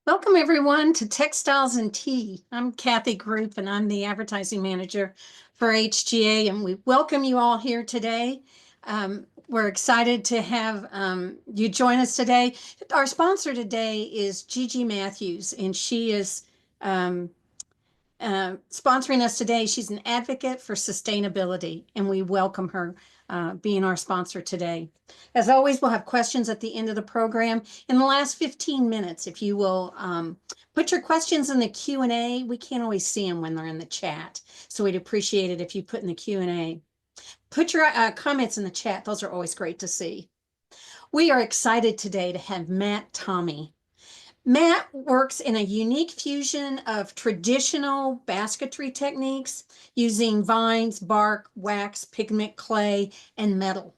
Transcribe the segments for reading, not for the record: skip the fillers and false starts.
Welcome everyone to Textiles and Tea. I'm Kathy Group and I'm the advertising manager for HGA, and we welcome you all here today. We're excited to have you join us today. Our sponsor today is Gigi Matthews, and she is sponsoring us today. She's an advocate for sustainability, and we welcome her being our sponsor today. As always, we'll have questions at the end of the program. In the last 15 minutes, if you will put your questions in the Q&A. We can't always see them when they're in the chat, so we'd appreciate it if you put in the Q&A. Put your comments in the chat. Those are always great to see. We are excited today to have Matt Tommey. Matt works in a unique fusion of traditional basketry techniques using vines, bark, wax, pigment, clay, and metal.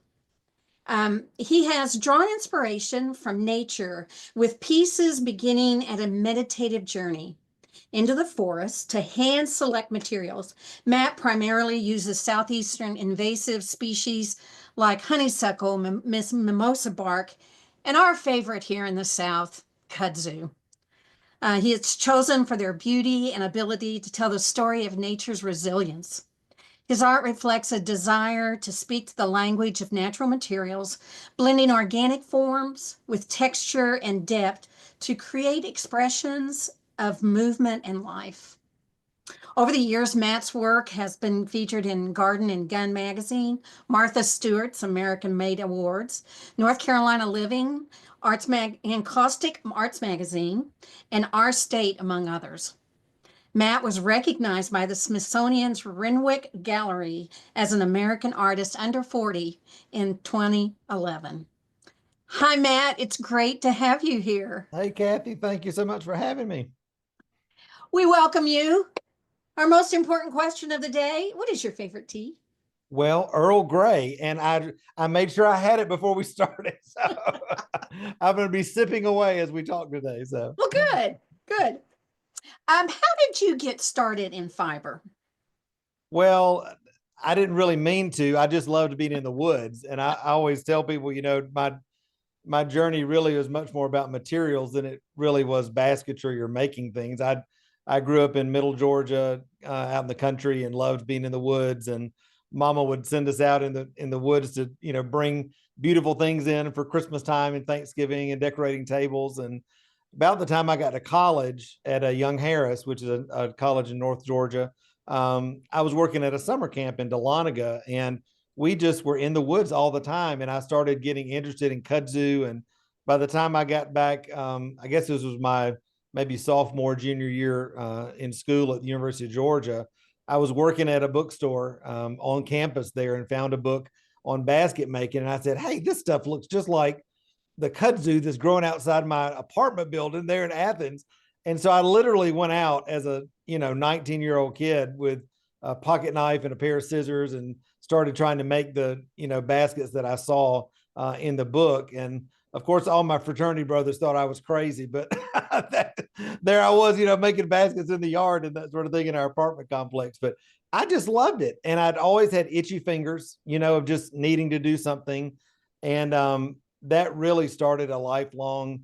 He has drawn inspiration from nature with pieces beginning at a meditative journey into the forest to hand select materials. Matt primarily uses southeastern invasive species like honeysuckle, mimosa bark, and our favorite here in the South, kudzu. He is chosen for their beauty and ability to tell the story of nature's resilience. His art reflects a desire to speak to the language of natural materials, blending organic forms with texture and depth to create expressions of movement and life. Over the years, Matt's work has been featured in Garden and Gun magazine, Martha Stewart's American Made Awards, North Carolina Living, and Caustic Arts magazine, and Our State, among others. Matt was recognized by the Smithsonian's Renwick Gallery as an American artist under 40 in 2011. Hi, Matt. It's great to have you here. Hey, Kathy. Thank you so much for having me. We welcome you. Our most important question of the day, what is your favorite tea? Well, Earl Grey, and I made sure I had it before we started. So I'm going to be sipping away as we talk today. So well, good. How did you get started in fiber? Well, I didn't really mean to. I just loved being in the woods, and I always tell people, you know, my journey really was much more about materials than it really was basketry or making things. I grew up in Middle Georgia, out in the country, and loved being in the woods. And Mama would send us out in the woods to, you know, bring beautiful things in for Christmas time and Thanksgiving and decorating tables. And about the time I got to college at Young Harris, which is a college in North Georgia, I was working at a summer camp in Dahlonega, and we just were in the woods all the time. And I started getting interested in kudzu. And by the time I got back, I guess this was my maybe sophomore, junior year in school at the University of Georgia. I was working at a bookstore on campus there and found a book on basket making. And I said, hey, this stuff looks just like the kudzu that's growing outside my apartment building there in Athens. And so I literally went out as a 19-year-old kid with a pocket knife and a pair of scissors and started trying to make the baskets that I saw in the book. And of course, all my fraternity brothers thought I was crazy, but there I was, making baskets in the yard and that sort of thing in our apartment complex. But I just loved it, and I'd always had itchy fingers, of just needing to do something, and that really started a lifelong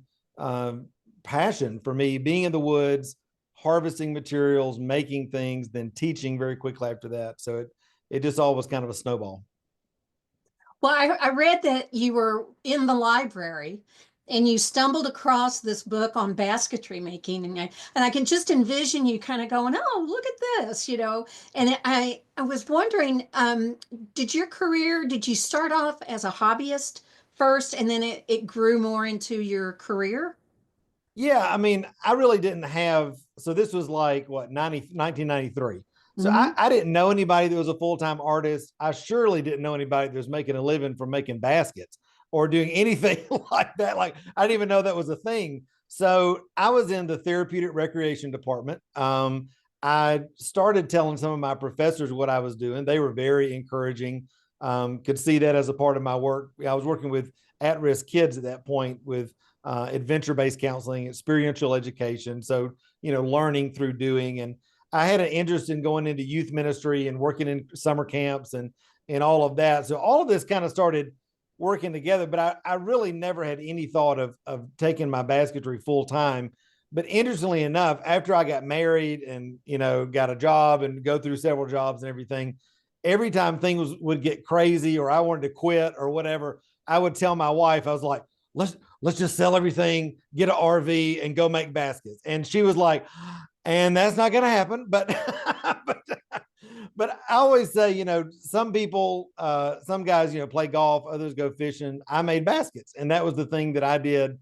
passion for me, being in the woods, harvesting materials, making things, then teaching very quickly after that. So it just all was kind of a snowball. Well, I read that you were in the library and you stumbled across this book on basketry making, and I can just envision you kind of going, "Oh, look at this," And I was wondering, did you start off as a hobbyist first, and then it grew more into your career? Yeah, I mean, I really didn't have, so this was like what, 1993. So Hmm. I didn't know anybody that was a full-time artist. I surely didn't know anybody that was making a living from making baskets or doing anything like that. Like, I didn't even know that was a thing. So I was in the therapeutic recreation department. I started telling some of my professors what I was doing. They were very encouraging, could see that as a part of my work. I was working with at-risk kids at that point with adventure-based counseling, experiential education. So, learning through doing. And I had an interest in going into youth ministry and working in summer camps and all of that. So all of this kind of started working together, but I really never had any thought of taking my basketry full time. But interestingly enough, after I got married and, got a job and go through several jobs and everything, every time things would get crazy or I wanted to quit or whatever, I would tell my wife, I was like, let's just sell everything, get an RV and go make baskets. And she was like, and that's not going to happen. But, but I always say, some people, some guys, play golf, others go fishing. I made baskets. And that was the thing that I did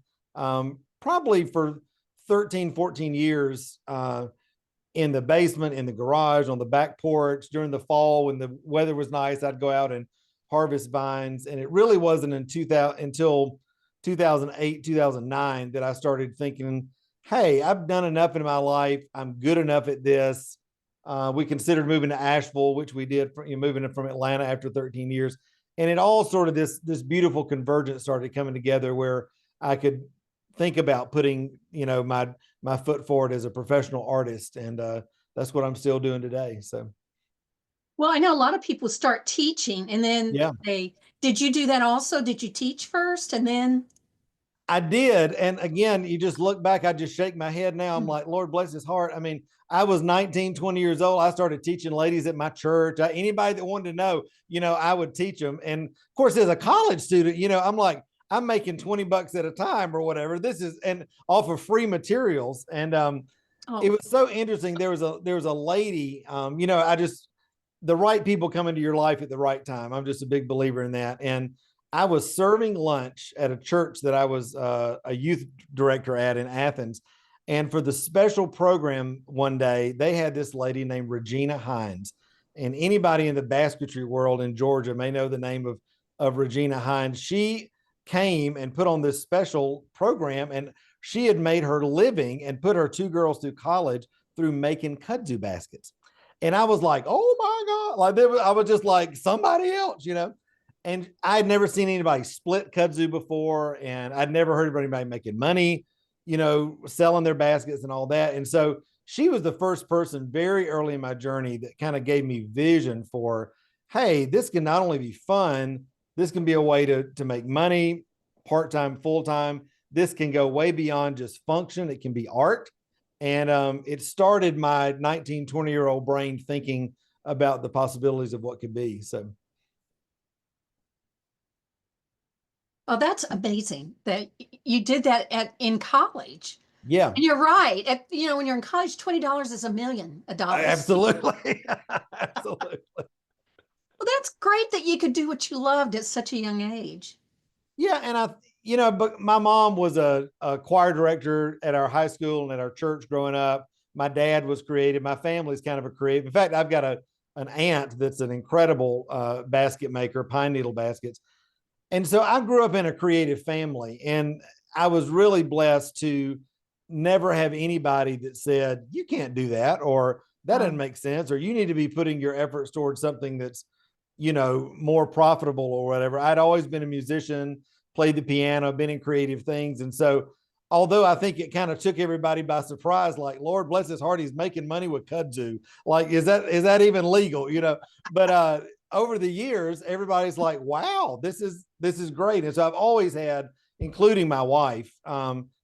probably for 13, 14 years in the basement, in the garage, on the back porch during the fall when the weather was nice. I'd go out and harvest vines. And it really wasn't until 2008, 2009 that I started thinking, hey, I've done enough in my life. I'm good enough at this. We considered moving to Asheville, which we did, moving from Atlanta after 13 years. And it all sort of this beautiful convergence started coming together where I could think about putting, my foot forward as a professional artist. And that's what I'm still doing today. So, Well, I know a lot of people start teaching and then yeah. did you do that also? Did you teach first and then? I did. And again, you just look back, I just shake my head now. I'm like, Lord bless his heart. I mean, I was 19, 20 years old. I started teaching ladies at my church. Anybody that wanted to know, I would teach them. And of course, as a college student, I'm like, I'm making $20 at a time or whatever. This is, and off of free materials. And it Oh, was so interesting. There was a lady, the right people come into your life at the right time. I'm just a big believer in that. And I was serving lunch at a church that I was a youth director at in Athens. And for the special program one day, they had this lady named Regina Hines. And anybody in the basketry world in Georgia may know the name of Regina Hines. She came and put on this special program, and she had made her living and put her two girls through college through making kudzu baskets. And I was like, oh my God. I was just like somebody else, And I'd never seen anybody split kudzu before. And I'd never heard of anybody making money, selling their baskets and all that. And so she was the first person very early in my journey that kind of gave me vision for, hey, this can not only be fun, this can be a way to make money, part-time, full-time. This can go way beyond just function. It can be art. And it started my 19, 20-year-old brain thinking about the possibilities of what could be. So, oh, that's amazing that you did that in college. Yeah, And you're right. When you're in college, $20 is $1,000,000. absolutely. Absolutely. Well, that's great that you could do what you loved at such a young age. Yeah. And but my mom was a choir director at our high school and at our church growing up. My dad was creative. My family's kind of a creative. In fact, I've got an aunt that's an incredible basket maker, pine needle baskets. And so I grew up in a creative family, and I was really blessed to never have anybody that said, you can't do that, or that doesn't make sense, or you need to be putting your efforts towards something that's, more profitable or whatever. I'd always been a musician, played the piano, been in creative things. And so, although I think it kind of took everybody by surprise, like, Lord bless his heart, he's making money with kudzu. Like, is that even legal? But over the years, everybody's like, wow, this is great. And so I've always had, including my wife,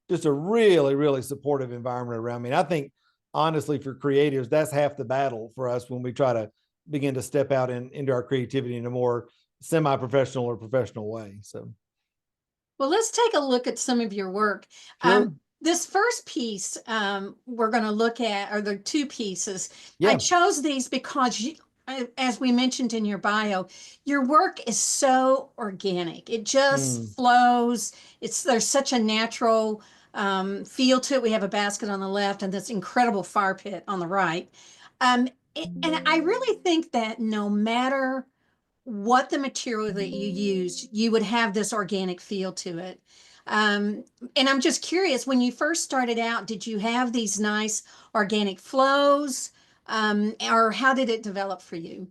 just a really, really supportive environment around me. And I think, honestly, for creatives, that's half the battle for us when we try to begin to step out into our creativity in a more semi-professional or professional way. So, Well, let's take a look at some of your work. sure. This first piece we're going to look at are the two pieces. I Yeah. chose these because, as we mentioned in your bio, your work is so organic. It just Mm. flows. There's such a natural feel to it. We have a basket on the left and this incredible fire pit on the right. And I really think that no matter what the material that you used, you would have this organic feel to it. Um, and I'm just curious, when you first started out, did you have these nice organic flows? Or how did it develop for you?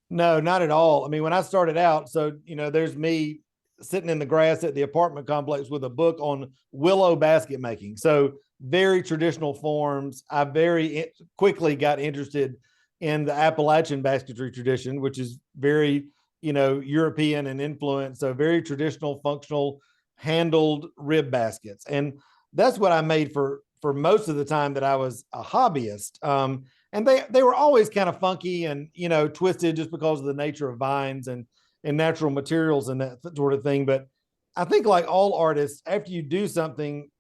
No, not at all. I mean, when I started out, so, there's me sitting in the grass at the apartment complex with a book on willow basket making. So, very traditional forms. I very quickly got interested in the Appalachian basketry tradition, which is very, European and influenced. So, very traditional, functional, handled rib baskets. And that's what I made for most of the time that I was a hobbyist. And they were always kind of funky and twisted just because of the nature of vines and natural materials and that sort of thing. But I think, like all artists, after you do something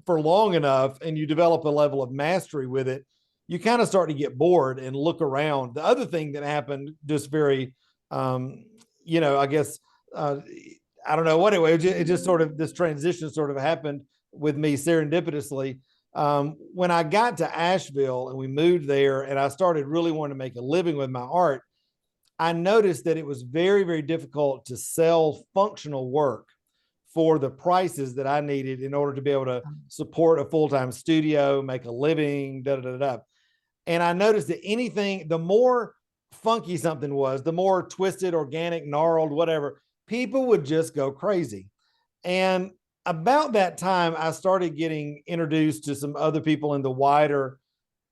for long enough and you develop a level of mastery with it, you kind of start to get bored and look around. The other thing that happened, just very, I guess, I don't know what it just sort of, this transition sort of happened with me serendipitously. When I got to Asheville and we moved there and I started really wanting to make a living with my art, I noticed that it was very, very difficult to sell functional work for the prices that I needed in order to be able to support a full-time studio, make a living, da da da da. And I noticed that the more funky something was, the more twisted, organic, gnarled, whatever, people would just go crazy. And about that time, I started getting introduced to some other people in the wider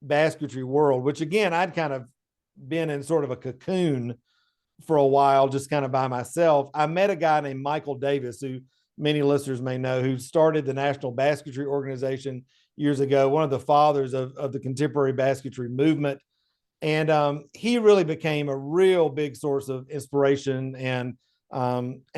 basketry world, which, again, I'd kind of been in sort of a cocoon for a while, just kind of by myself. I met a guy named Michael Davis, who many listeners may know, who started the National Basketry Organization years ago, one of the fathers of the contemporary basketry movement. And he really became a real big source of inspiration and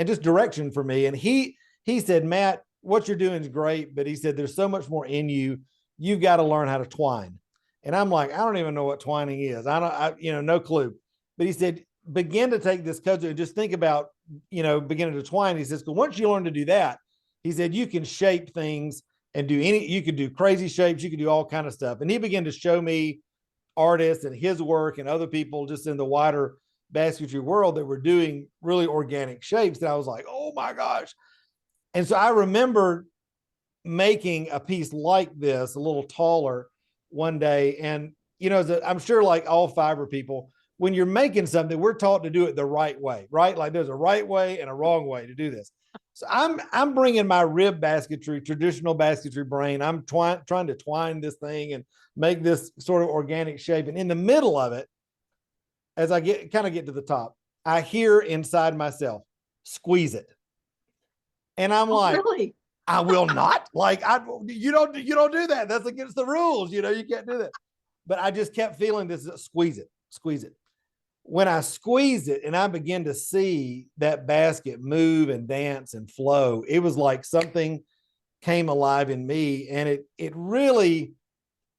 just direction for me. And he said, Matt, what you're doing is great, but he said, there's so much more in you. You've got to learn how to twine. And I'm like, I don't even know what twining is. No clue. But he said, begin to take this kudzu and just think about, beginning to twine. He says, once you learn to do that, he said, you can shape things and you could do crazy shapes. You could do all kind of stuff. And he began to show me artists and his work and other people just in the wider basketry world that were doing really organic shapes. And I was like, oh my gosh. And so I remember making a piece like this, a little taller, one day. And, I'm sure, like all fiber people, when you're making something, we're taught to do it the right way, right? Like there's a right way and a wrong way to do this. So I'm bringing my rib basketry, traditional basketry brain. I'm trying to twine this thing and make this sort of organic shape. And in the middle of it, as I get to the top, I hear inside myself, squeeze it. And I'm like, Really? I will not. Like, you don't do that. That's against the rules. You can't do that. But I just kept feeling this, squeeze it, squeeze it. When I squeezed it and I began to see that basket move and dance and flow, it was like something came alive in me. And it really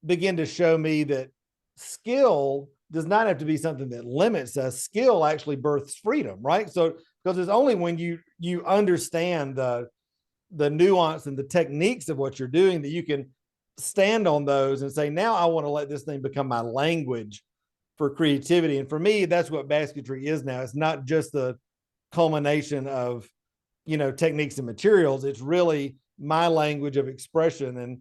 began to show me that skill does not have to be something that limits us. Skill actually births freedom, right? So because it's only when you understand the nuance and the techniques of what you're doing that you can stand on those and say, now I want to let this thing become my language for creativity. And for me, that's what basketry is now. It's not just the culmination of, techniques and materials. It's really my language of expression. And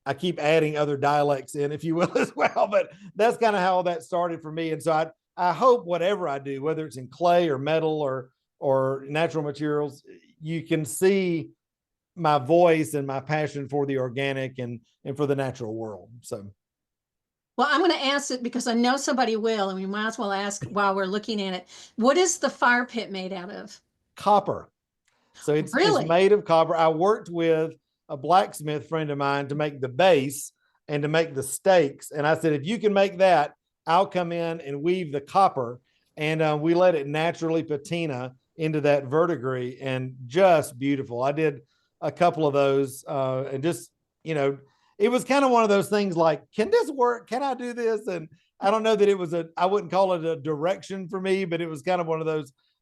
I keep adding other dialects in, if you will, as well. But that's kind of how that started for me. And so I hope whatever I do, whether it's in clay or metal or natural materials, you can see my voice and my passion for the organic and for the natural world. So Well, I'm going to ask it because I know somebody will, and we might as well ask while we're looking at it. What is the fire pit made out of? copper. So it's Really? made of copper. I worked with a blacksmith friend of mine to make the base and to make the stakes. And I said, if you can make that, I'll come in and weave the copper. And we let it naturally patina into that verdigris, and just beautiful. I did a couple of those and just, it was kind of one of those things like, can this work? Can I do this? And I don't know that it was I wouldn't call it a direction for me, but it was kind of one of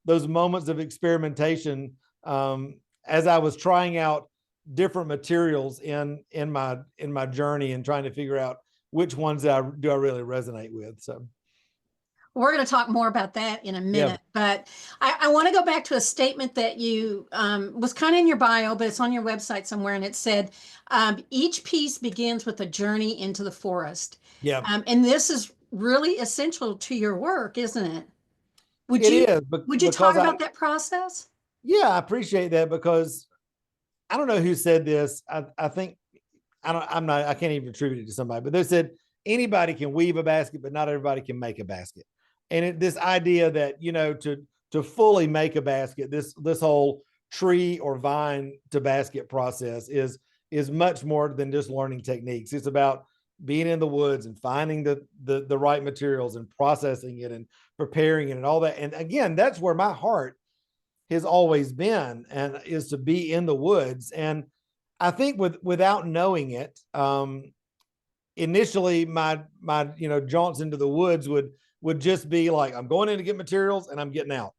those moments of experimentation as I was trying out different materials in my journey and trying to figure out which ones do I really resonate with. So We're going to talk more about that in a yeah, minute, but I want to go back to a statement that you was kind of in your bio, but it's on your website somewhere, and it said each piece begins with a journey into the forest, yeah, and this is really essential to your work, isn't it? Would it you is would you talk because about that process? I appreciate that because I don't know who said this. I think I can't even attribute it to somebody, but they said anybody can weave a basket, but not everybody can make a basket. And this idea that, to fully make a basket, this whole tree or vine to basket process is much more than just learning techniques. It's about being in the woods and finding the right materials and processing it and preparing it and all that. And again, that's where my heart has always been, and is to be in the woods. And I think without knowing it, initially my jaunts into the woods would just be like, I'm going in to get materials and I'm getting out.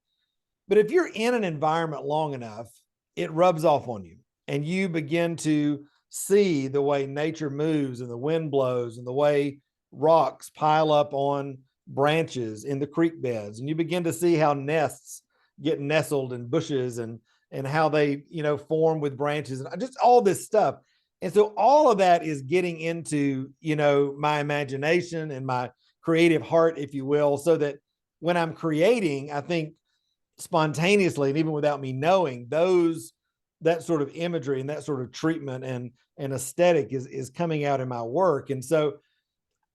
But if you're in an environment long enough, it rubs off on you, and you begin to see the way nature moves and the wind blows and the way rocks pile up on branches in the creek beds, and you begin to see how nests get nestled in bushes and how they form with branches and just all this stuff. And so all of that is getting into my imagination and my creative heart, if you will, so that when I'm creating, I think spontaneously and even without me knowing, that sort of imagery and that sort of treatment and aesthetic is coming out in my work. And so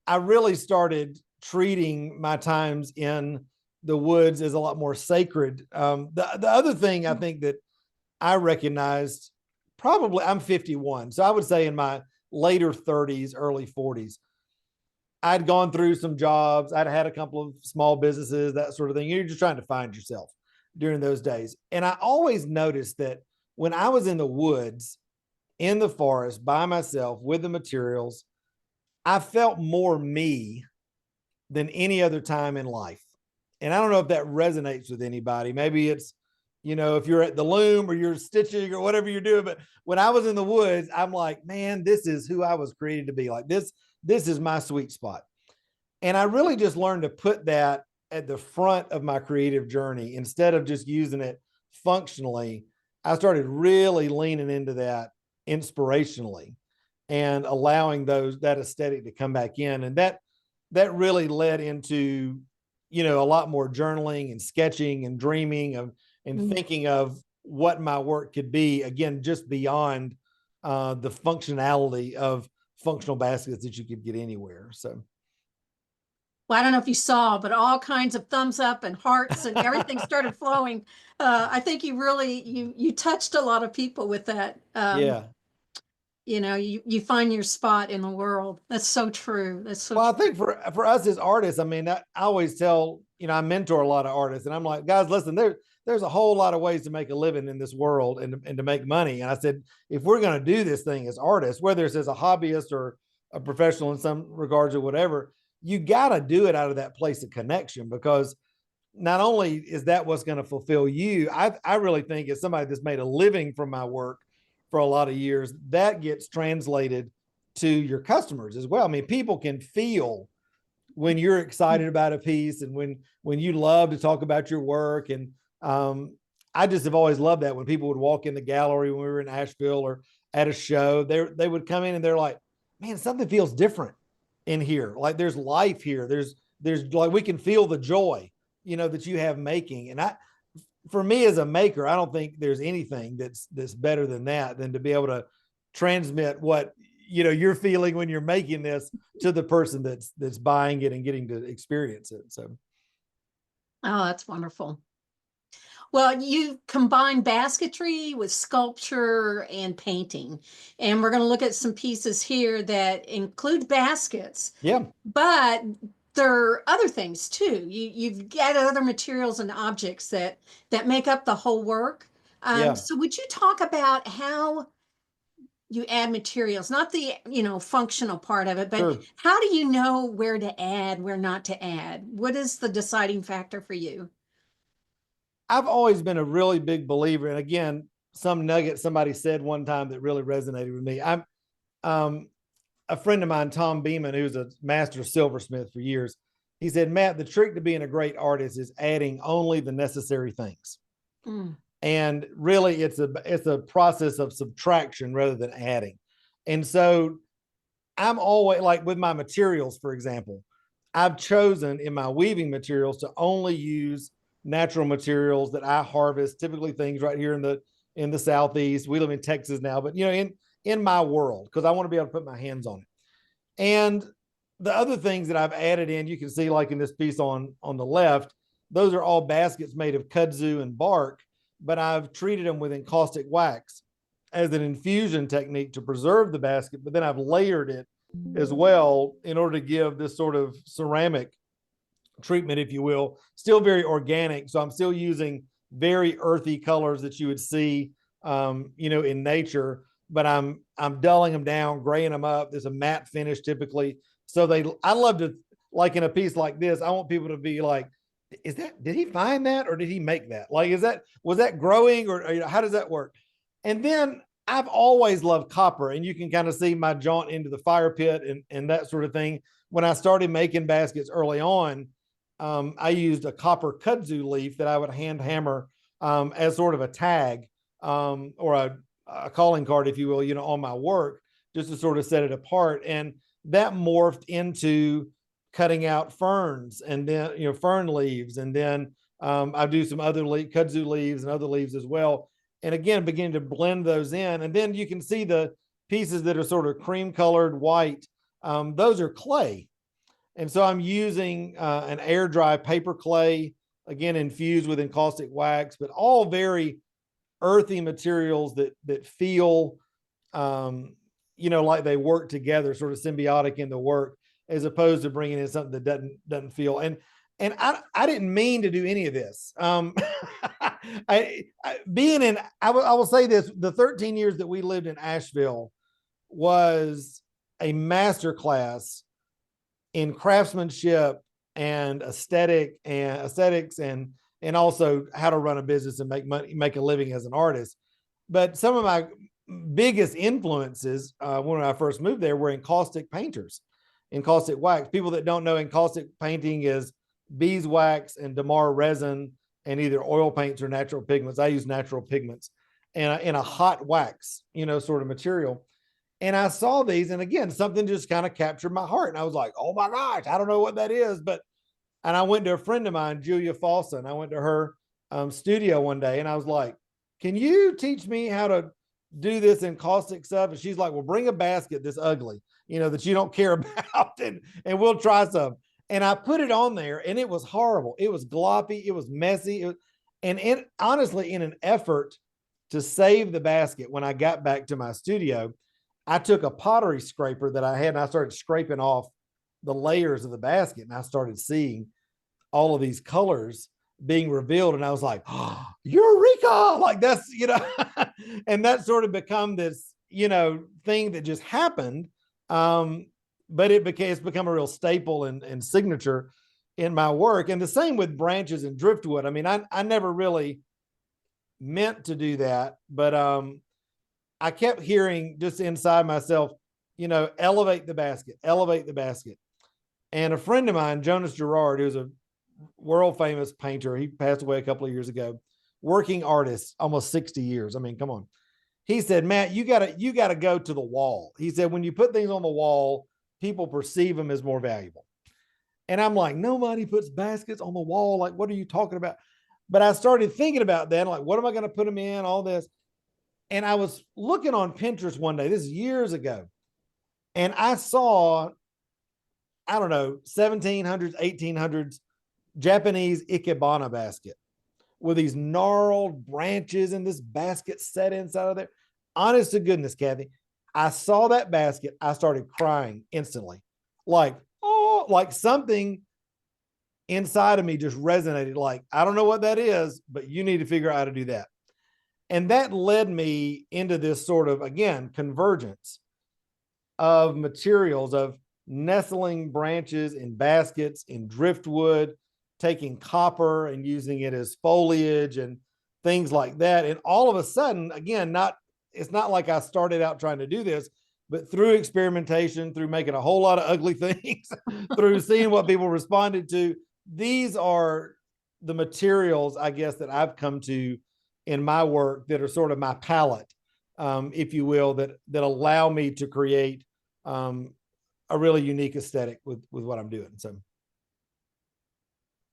I really started treating my times in the woods as a lot more sacred. The other thing I think that I recognized, probably, I'm 51, so I would say in my later 30s, early 40s, I'd gone through some jobs. I'd had a couple of small businesses, that sort of thing. You're just trying to find yourself during those days. And I always noticed that when I was in the woods, in the forest, by myself with the materials, I felt more me than any other time in life. And I don't know if that resonates with anybody. Maybe it's, if you're at the loom or you're stitching or whatever you're doing. But when I was in the woods, I'm like, man, this is who I was created to be. Like this is my sweet spot. And I really just learned to put that at the front of my creative journey instead of just using it functionally. I started really leaning into that inspirationally and allowing that aesthetic to come back in. And that really led into, a lot more journaling and sketching and dreaming of and thinking of what my work could be, again, just beyond the functionality of functional baskets that you could get anywhere. So Well, I don't know if you saw, but all kinds of thumbs up and hearts and everything started flowing. I think you really you touched a lot of people with that. yeah, you find your spot in the world. That's so true. That's so Well, I true. think for us as artists, I mean, I always tell, I mentor a lot of artists, and I'm like, guys, listen, there's a whole lot of ways to make a living in this world and to make money. And I said, if we're going to do this thing as artists, whether it's as a hobbyist or a professional in some regards or whatever, you got to do it out of that place of connection, because not only is that what's going to fulfill you, I really think as somebody that's made a living from my work for a lot of years, that gets translated to your customers as well. I mean, people can feel when you're excited about a piece and when you love to talk about your work. And I just have always loved that when people would walk in the gallery when we were in Asheville or at a show, they would come in and they're like, man, something feels different in here. Like there's life here. There's like, we can feel the joy, that you have making. And for me as a maker, I don't think there's anything that's better than that, than to be able to transmit what you're feeling when you're making this to the person that's buying it and getting to experience it. So Oh, that's wonderful. Well, you combine basketry with sculpture and painting. And we're going to look at some pieces here that include baskets, yeah, but there are other things too. You've got other materials and objects that make up the whole work. yeah, So would you talk about how you add materials, not the, functional part of it, but sure. how do you know where to add, where not to add? What is the deciding factor for you? I've always been a really big believer. And again, some nugget somebody said one time that really resonated with me. I'm a friend of mine, Tom Beeman, who's a master silversmith for years. He said, Matt, the trick to being a great artist is adding only the necessary things. Mm. And really it's a process of subtraction rather than adding. And so I'm always like with my materials, for example, I've chosen in my weaving materials to only use natural materials that I harvest, typically things right here in the Southeast. We live in Texas now, but in my world, because I want to be able to put my hands on it. And the other things that I've added in, you can see like in this piece on the left, those are all baskets made of kudzu and bark, but I've treated them with encaustic wax as an infusion technique to preserve the basket, but then I've layered it as well in order to give this sort of ceramic treatment, if you will, still very organic. So I'm still using very earthy colors that you would see, in nature, but I'm dulling them down, graying them up. There's a matte finish typically. So I love to, like in a piece like this, I want people to be like, did he find that or did he make that? Like, was that growing or how does that work? And then I've always loved copper, and you can kind of see my jaunt into the fire pit and that sort of thing. When I started making baskets early on, I used a copper kudzu leaf that I would hand hammer as sort of a tag or a calling card, if you will, on my work, just to sort of set it apart. And that morphed into cutting out ferns and then, fern leaves. And then I do some other kudzu leaves and other leaves as well. And again, begin to blend those in. And then you can see the pieces that are sort of cream colored white. Those are clay. And so I'm using an air dry paper clay, again, infused with encaustic wax, but all very earthy materials that feel, like they work together, sort of symbiotic in the work, as opposed to bringing in something that doesn't feel. And I didn't mean to do any of this. I will say this: the 13 years that we lived in Asheville was a masterclass in craftsmanship and aesthetics and also how to run a business and make money, make a living as an artist. But some of my biggest influences when I first moved there were encaustic painters, encaustic wax. People that don't know, encaustic painting is beeswax and damar resin and either oil paints or natural pigments. I use natural pigments and in a hot wax, sort of material. And I saw these, and again, something just kind of captured my heart. And I was like, oh my gosh, I don't know what that is. And I went to a friend of mine, Julia Falson. I went to her studio one day and I was like, can you teach me how to do this encaustic stuff? And she's like, well, bring a basket this ugly, that you don't care about, and we'll try some. And I put it on there and it was horrible. It was gloppy. It was messy. Honestly, in an effort to save the basket, when I got back to my studio, I took a pottery scraper that I had and I started scraping off the layers of the basket, and I started seeing all of these colors being revealed. And I was like, oh, Eureka! Like that's, and that sort of become this, thing that just happened. But it's become a real staple and signature in my work. And the same with branches and driftwood. I mean, I never really meant to do that, but I kept hearing just inside myself, elevate the basket, elevate the basket. And a friend of mine, Jonas Gerard, who's a world famous painter, he passed away a couple of years ago, working artist, almost 60 years. I mean, come on. He said, Matt, you gotta go to the wall. He said, when you put things on the wall, people perceive them as more valuable. And I'm like, nobody puts baskets on the wall. Like, what are you talking about? But I started thinking about that. Like, what am I going to put them in? All this. And I was looking on Pinterest one day, this is years ago, and I saw, I don't know, 1700s, 1800s Japanese ikebana basket with these gnarled branches and this basket set inside of there. Honest to goodness, Kathy, I saw that basket. I started crying instantly. Like, oh, like something inside of me just resonated. Like, I don't know what that is, but you need to figure out how to do that. And that led me into this sort of, again, convergence of materials, of nestling branches in baskets, in driftwood, taking copper and using it as foliage and things like that. And all of a sudden, again, it's not like I started out trying to do this, but through experimentation, through making a whole lot of ugly things, through seeing what people responded to, these are the materials, I guess, that I've come to in my work that are sort of my palette, if you will, that allow me to create a really unique aesthetic with what I'm doing. So,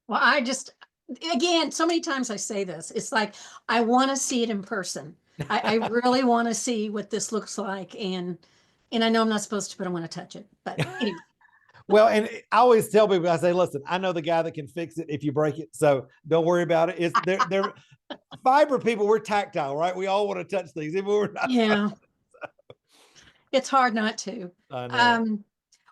Well, again, so many times I say this, it's like, I want to see it in person. I really want to see what this looks like. And I know I'm not supposed to, but I want to touch it. But anyway. Well, and I always tell people, I say, listen, I know the guy that can fix it if you break it. So don't worry about it. It's they're fiber people. We're tactile, right? We all want to touch things. Even we're not. Yeah. It's hard not to. I know.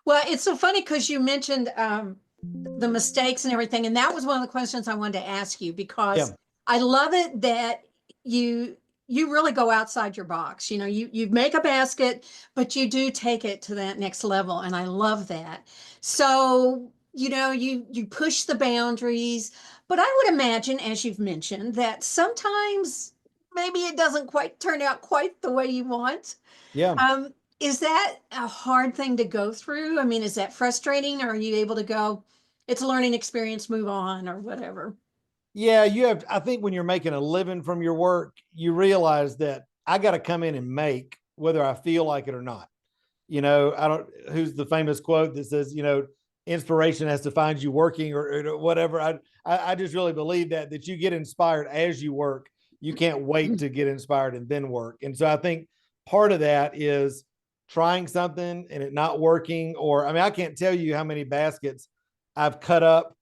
Well, it's so funny because you mentioned the mistakes and everything. And that was one of the questions I wanted to ask you, because Yeah. I love it that you really go outside your box. You make a basket, but you do take it to that next level. And I love that. So, you push the boundaries, but I would imagine, as you've mentioned, that sometimes maybe it doesn't quite turn out quite the way you want. Yeah. Is that a hard thing to go through? I mean, is that frustrating, or are you able to go, it's a learning experience, move on, or whatever? Yeah. I think when you're making a living from your work, you realize that I got to come in and make whether I feel like it or not. Who's the famous quote that says, inspiration has to find you working or whatever. I just really believe that you get inspired as you work. You can't wait to get inspired and then work. And so I think part of that is trying something and it not working. Or, I mean, I can't tell you how many baskets I've cut up,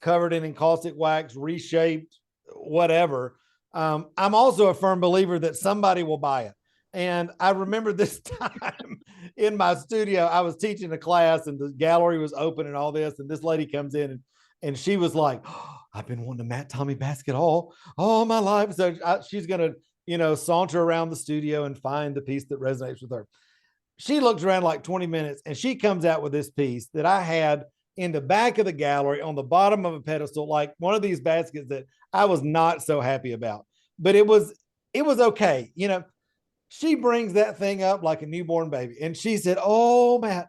covered in encaustic wax, reshaped, whatever. I'm also a firm believer that somebody will buy it. And I remember this time in my studio, I was teaching a class and the gallery was open and all this. And this lady comes in and she was like, oh, I've been wanting a Matt Tommey basket all my life. So she's going to, saunter around the studio and find the piece that resonates with her. She looks around like 20 minutes and she comes out with this piece that I had in the back of the gallery on the bottom of a pedestal, like one of these baskets that I was not so happy about, but it was okay. She brings that thing up like a newborn baby. And she said, oh, Matt,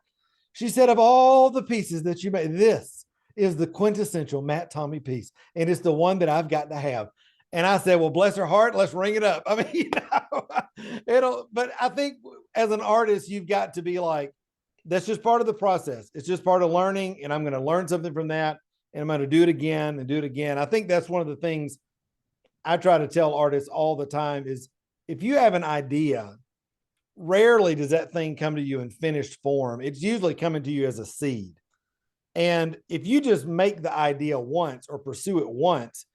she said, of all the pieces that you made, this is the quintessential Matt Tommey piece. And it's the one that I've got to have. And I said, well, bless her heart, let's ring it up. I mean, but I think as an artist, you've got to be like, that's just part of the process. It's just part of learning. And I'm going to learn something from that. And I'm going to do it again and do it again. I think that's one of the things I try to tell artists all the time is if you have an idea, rarely does that thing come to you in finished form. It's usually coming to you as a seed. And if you just make the idea once or pursue it once,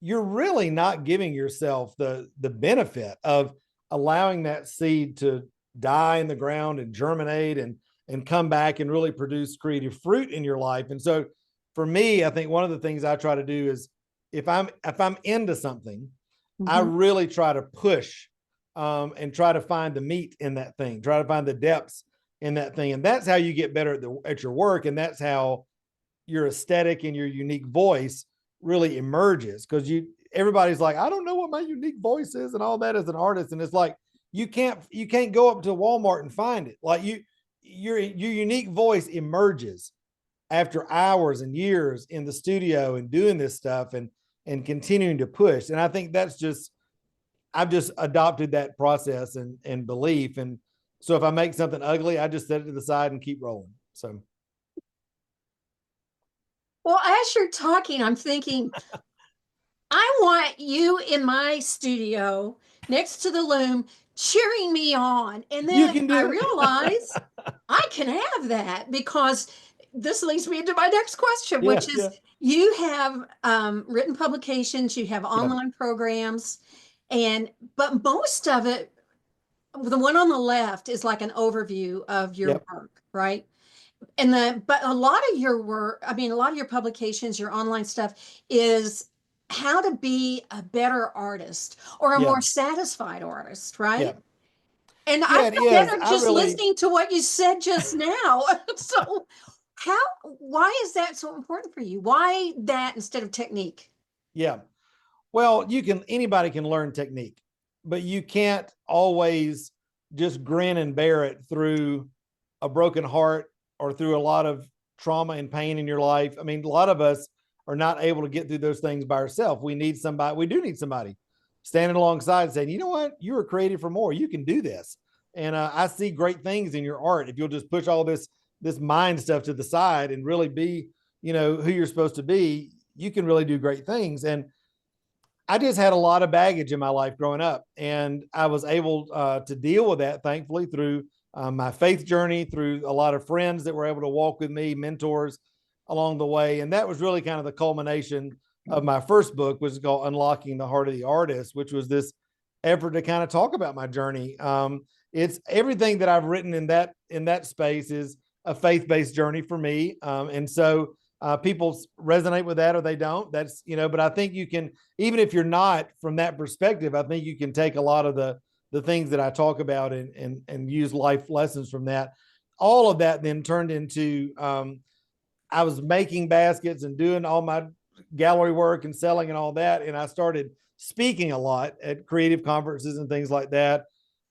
you're really not giving yourself the benefit of allowing that seed to die in the ground and germinate and come back and really produce creative fruit in your life. And so for me, I think one of the things I try to do is if I'm into something, I Mhm. really try to push and try to find the meat in that thing, try to find the depths in that thing. And that's how you get better at your work. And that's how your aesthetic and your unique voice really emerges. Cause everybody's like, I don't know what my unique voice is and all that as an artist. And it's like, you can't go up to Walmart and find it. Like your unique voice emerges after hours and years in the studio and doing this stuff and continuing to push. And I think that's just, I've just adopted that process and belief. And so if I make something ugly, I just set it to the side and keep rolling. So Well, as you're talking, I'm thinking, I want you in my studio next to the loom cheering me on. And you then can I do it. realize I can have that because this leads me into my next question, Yeah, which is yeah, you have written publications, you have yeah, online programs, and but most of it, the one on the left is like an overview of your yep, work, right? And but a lot of your work, I mean, a lot of your publications, your online stuff is how to be a better artist or a yeah, more satisfied artist, yeah, right? And I yeah. It feel is. better I just really, listening to what you said just now. So how, why is that so important for you? Why that instead of technique? yeah. Well, anybody can learn technique, but you can't always just grin and bear it through a broken heart or through a lot of trauma and pain in your life. I mean, a lot of us are not able to get through those things by ourselves. We do need somebody standing alongside saying, you know what, you were created for more. You can do this. And I see great things in your art. If you'll just push all this mind stuff to the side and really be, who you're supposed to be, you can really do great things. And I just had a lot of baggage in my life growing up, and I was able to deal with that, thankfully, through my faith journey, through a lot of friends that were able to walk with me, mentors along the way. And that was really kind of the culmination of my first book, which is called Unlocking the Heart of the Artist, which was this effort to kind of talk about my journey. It's everything that I've written in that space is a faith-based journey for me. And so people resonate with that or they don't. But I think you can, even if you're not from that perspective, I think you can take a lot of the things that I talk about and use life lessons from that. All of that then turned into I was making baskets and doing all my gallery work and selling and all that. And I started speaking a lot at creative conferences and things like that.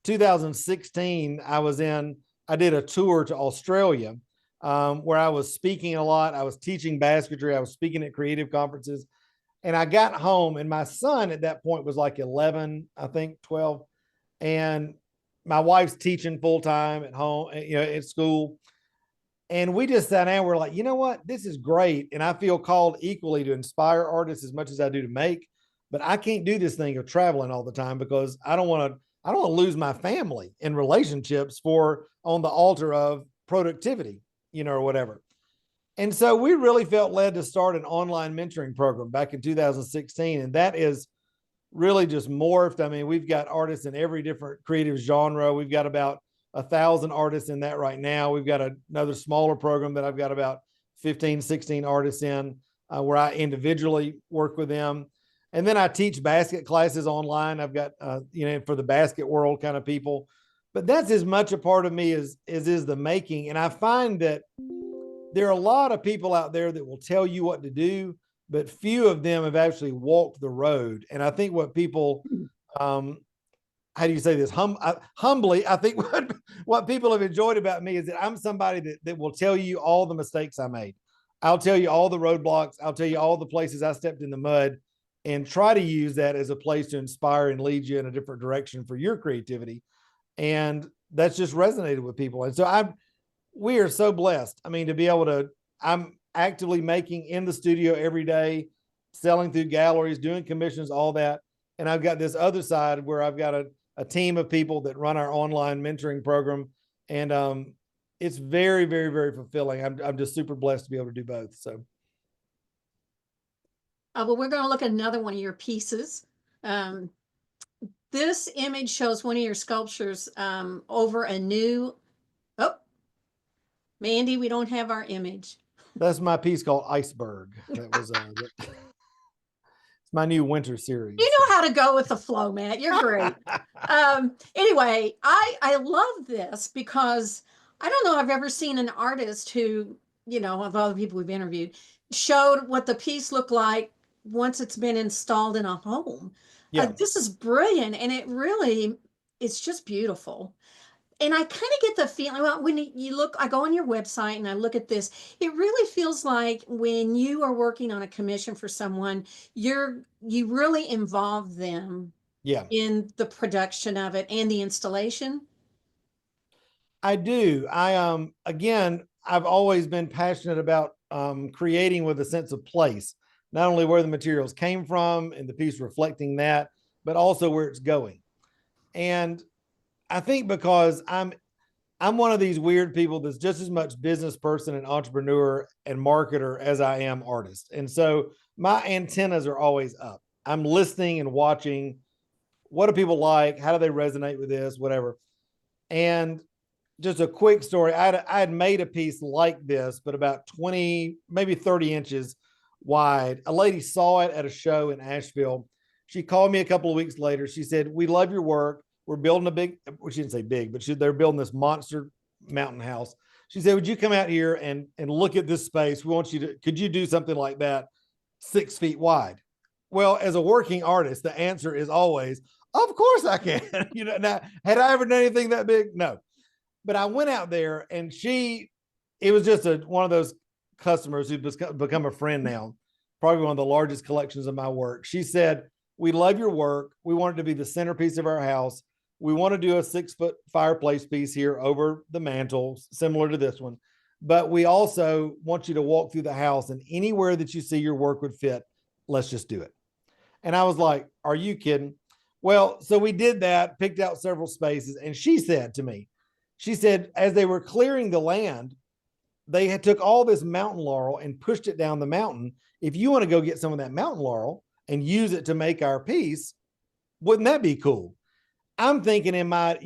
2016, I did a tour to Australia where I was speaking a lot. I was teaching basketry. I was speaking at creative conferences. And I got home, and my son at that point was like 11, I think 12. And my wife's teaching full time at home, at school. And we just sat down. We're like, you know what? This is great. And I feel called equally to inspire artists as much as I do to make. But I can't do this thing of traveling all the time because I don't want to lose my family and relationships for on the altar of productivity, or whatever. And so we really felt led to start an online mentoring program back in 2016. And that is really just morphed. I mean, we've got artists in every different creative genre. We've got about 1,000 artists in that right now. We've got another smaller program that I've got about 15, 16 artists in where I individually work with them. And then I teach basket classes online. I've got, for the basket world kind of people. But that's as much a part of me as is the making. And I find that there are a lot of people out there that will tell you what to do, but few of them have actually walked the road. And I think what people, how do you say this? Humbly, I think what people have enjoyed about me is that I'm somebody that will tell you all the mistakes I made. I'll tell you all the roadblocks. I'll tell you all the places I stepped in the mud and try to use that as a place to inspire and lead you in a different direction for your creativity. And that's just resonated with people. And so we are so blessed. I mean, to be able to, I'm actively making in the studio every day, selling through galleries, doing commissions, all that. And I've got this other side where I've got a team of people that run our online mentoring program. And it's very, very, very fulfilling. I'm just super blessed to be able to do both. So, Well, we're going to look at another one of your pieces. Um, this image shows one of your sculptures over a new, oh, Mandy, we don't have our image. That's my piece called Iceberg. That was it's my new winter series. You know how to go with the flow, Matt. You're great. Anyway, I love this because I don't know I've ever seen an artist who, of all the people we've interviewed, showed what the piece looked like once it's been installed in a home. Yeah. This is brilliant, and it's just beautiful. And I kind of get the feeling, well, when you look, I go on your website and I look at this, it really feels like when you are working on a commission for someone, you really involve them Yeah. in the production of it and the installation. I do. Again, I've always been passionate about creating with a sense of place, not only where the materials came from and the piece reflecting that, but also where it's going. And I think because I'm one of these weird people that's just as much business person and entrepreneur and marketer as I am artist. And so my antennas are always up. I'm listening and watching, what do people like? How do they resonate with this? Whatever. And just a quick story. I had made a piece like this, but about 20, maybe 30 inches wide. A lady saw it at a show in Asheville. She called me a couple of weeks later. She said, "We love your work. We're building a big," well, she didn't say big, but they're building this monster mountain house. She said, "Would you come out here and look at this space? We want you to, could you do something like that 6 feet wide?" Well, as a working artist, the answer is always, of course I can. Now, had I ever done anything that big? No. But I went out there and it was just one of those customers who's become a friend now, probably one of the largest collections of my work. She said, "We love your work. We want it to be the centerpiece of our house. We want to do a 6-foot fireplace piece here over the mantle, similar to this one. But we also want you to walk through the house, and anywhere that you see your work would fit, let's just do it." And I was like, "Are you kidding?" Well, so we did that, picked out several spaces. And she said to me, she said, as they were clearing the land, they had took all this mountain laurel and pushed it down the mountain. If you want to go get some of that mountain laurel and use it to make our piece, wouldn't that be cool? I'm thinking in my,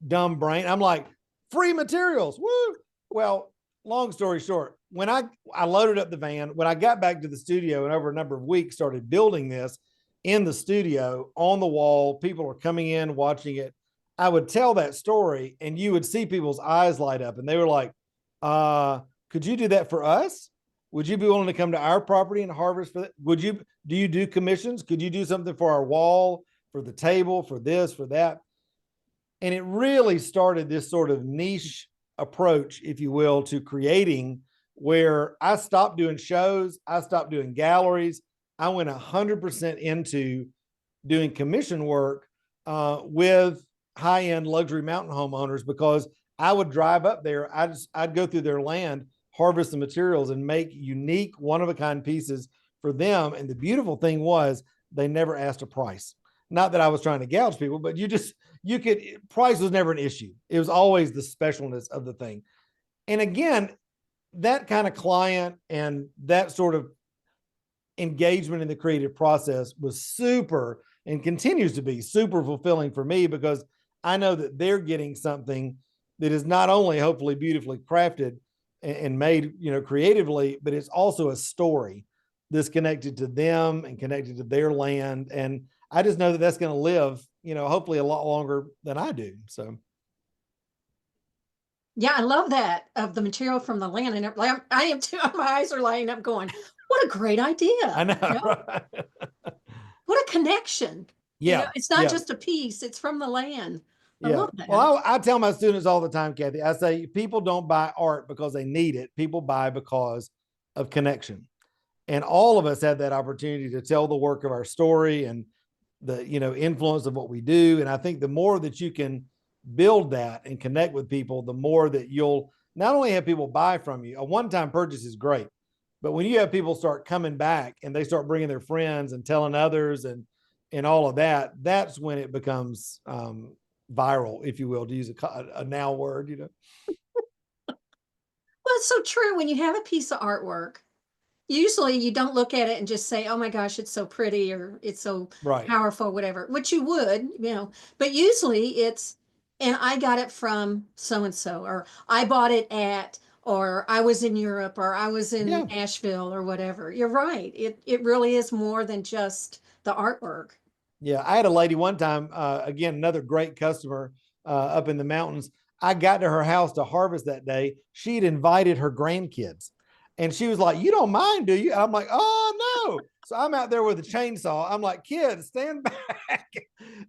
dumb brain, I'm like, free materials. Woo. Well, long story short, when I loaded up the van, when I got back to the studio and over a number of weeks started building this in the studio on the wall, people were coming in, watching it. I would tell that story and you would see people's eyes light up and they were like, could you do that for us? Would you be willing to come to our property and harvest for that? Do you do commissions? Could you do something for our wall, for the table, for this, for that? And it really started this sort of niche approach, if you will, to creating, where I stopped doing shows. I stopped doing galleries. I went 100% into doing commission work with high-end luxury mountain homeowners, because I would drive up there. I'd go through their land, harvest the materials, and make unique, one-of-a-kind pieces for them. And the beautiful thing was they never asked a price. Not that I was trying to gouge people, but price was never an issue. It was always the specialness of the thing. And again, that kind of client and that sort of engagement in the creative process was super, and continues to be super fulfilling for me, because I know that they're getting something that is not only hopefully beautifully crafted and made, creatively, but it's also a story that's connected to them and connected to their land. And I just know that that's going to live, hopefully a lot longer than I do. So. Yeah, I love that, of the material from the land. And I am too. My eyes are lighting up going, what a great idea. I know. Right? What a connection. Yeah. It's not yeah. just a piece, it's from the land. I Yeah. love that. Well, I tell my students all the time, Kathy, I say, people don't buy art because they need it. People buy because of connection. And all of us have that opportunity to tell the work of our story and the, influence of what we do. And I think the more that you can build that and connect with people, the more that you'll not only have people buy from you. A one-time purchase is great, but when you have people start coming back and they start bringing their friends and telling others and all of that, that's when it becomes viral, if you will, to use a now word. Well, it's so true. When you have a piece of artwork usually you don't look at it and just say, oh my gosh, it's so pretty or it's so Right. powerful, whatever, which you would, but usually it's, and I got it from so and so, or I bought it at, or I was in Europe, or I was in Yeah. Asheville, or whatever. You're right. It really is more than just the artwork. Yeah, I had a lady one time, again, another great customer up in the mountains. I got to her house to harvest that day. She'd invited her grandkids. And she was like, "You don't mind, do you?" And I'm like, "Oh, no." So I'm out there with a chainsaw. I'm like, "Kids, stand back."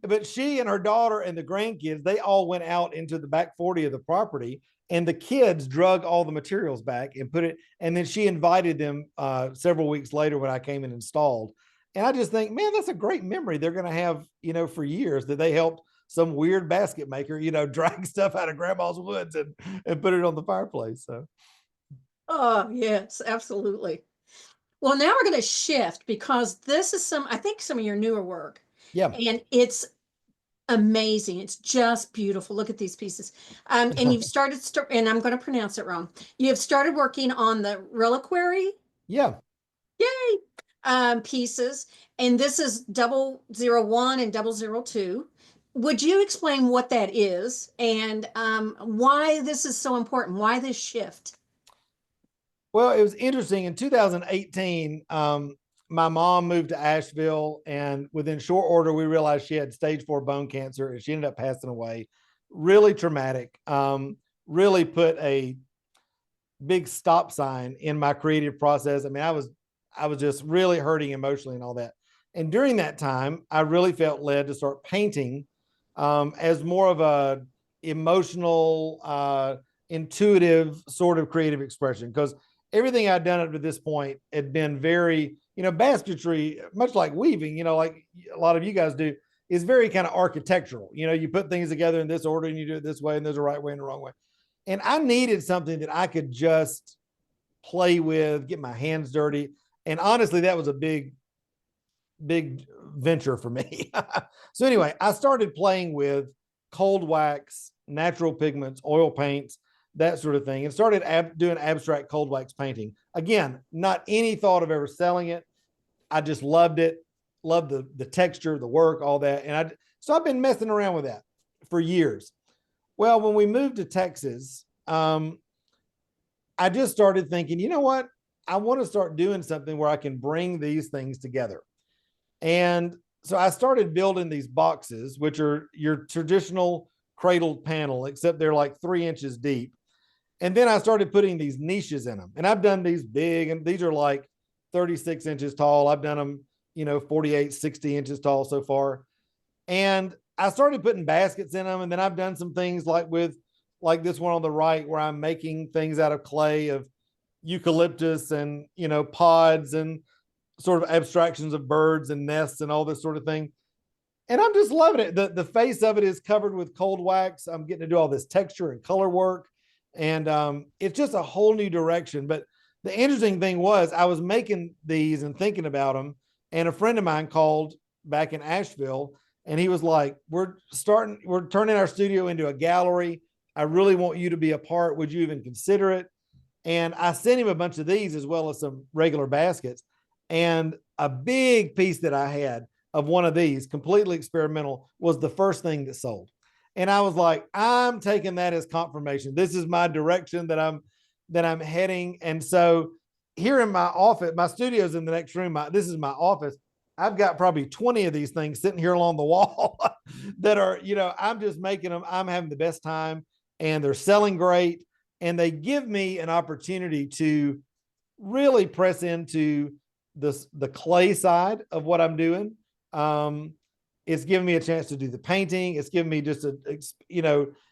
But she and her daughter and the grandkids, they all went out into the back 40 of the property. And the kids drug all the materials back and put it. And then she invited them several weeks later when I came and installed. And I just think, man, that's a great memory they're going to have, for years, that they helped some weird basket maker, drag stuff out of grandma's woods and put it on the fireplace. So, Oh, yes, absolutely. Well, now we're going to shift because this is I think some of your newer work, yeah. and it's amazing. It's just beautiful. Look at these pieces. And you've and I'm going to pronounce it wrong. You have started working on the Reliquery, Yeah. yay, pieces, and this is 001 and 002. Would you explain what that is and why this is so important? Why this shift? Well, it was interesting. In 2018, my mom moved to Asheville, and within short order, we realized she had stage 4 bone cancer, and she ended up passing away. Really traumatic. Really put a big stop sign in my creative process. I mean, I was just really hurting emotionally and all that. And during that time, I really felt led to start painting as more of a emotional, intuitive sort of creative expression, because everything I'd done up to this point had been very, basketry, much like weaving, like a lot of you guys do, is very kind of architectural. You put things together in this order and you do it this way, and there's a right way and a wrong way. And I needed something that I could just play with, get my hands dirty. And honestly, that was a big venture for me. So anyway, I started playing with cold wax, natural pigments, oil paints, that sort of thing, and started doing abstract cold wax painting. Again, not any thought of ever selling it. I just loved it, loved the texture, the work, all that. And so I've been messing around with that for years. Well, when we moved to Texas, I just started thinking, you know what? I want to start doing something where I can bring these things together. And so I started building these boxes, which are your traditional cradled panel, except they're like 3 inches deep. And then I started putting these niches in them. And I've done these big, and these are like 36 inches tall. I've done them, 48, 60 inches tall so far. And I started putting baskets in them. And then I've done some things like this one on the right, where I'm making things out of clay, of eucalyptus and, pods and sort of abstractions of birds and nests and all this sort of thing. And I'm just loving it. The face of it is covered with cold wax. I'm getting to do all this texture and color work. And it's just a whole new direction. But the interesting thing was, I was making these and thinking about them. And a friend of mine called back in Asheville, and he was like, we're turning our studio into a gallery. I really want you to be a part. Would you even consider it? And I sent him a bunch of these, as well as some regular baskets. And a big piece that I had of one of these, completely experimental, was the first thing that sold. And I was like, I'm taking that as confirmation. This is my direction that I'm heading. And so here in my office, my studio's in the next room. This is my office. I've got probably 20 of these things sitting here along the wall that are, I'm just making them. I'm having the best time, and they're selling great. And they give me an opportunity to really press into the clay side of what I'm doing. It's giving me a chance to do the painting. It's giving me just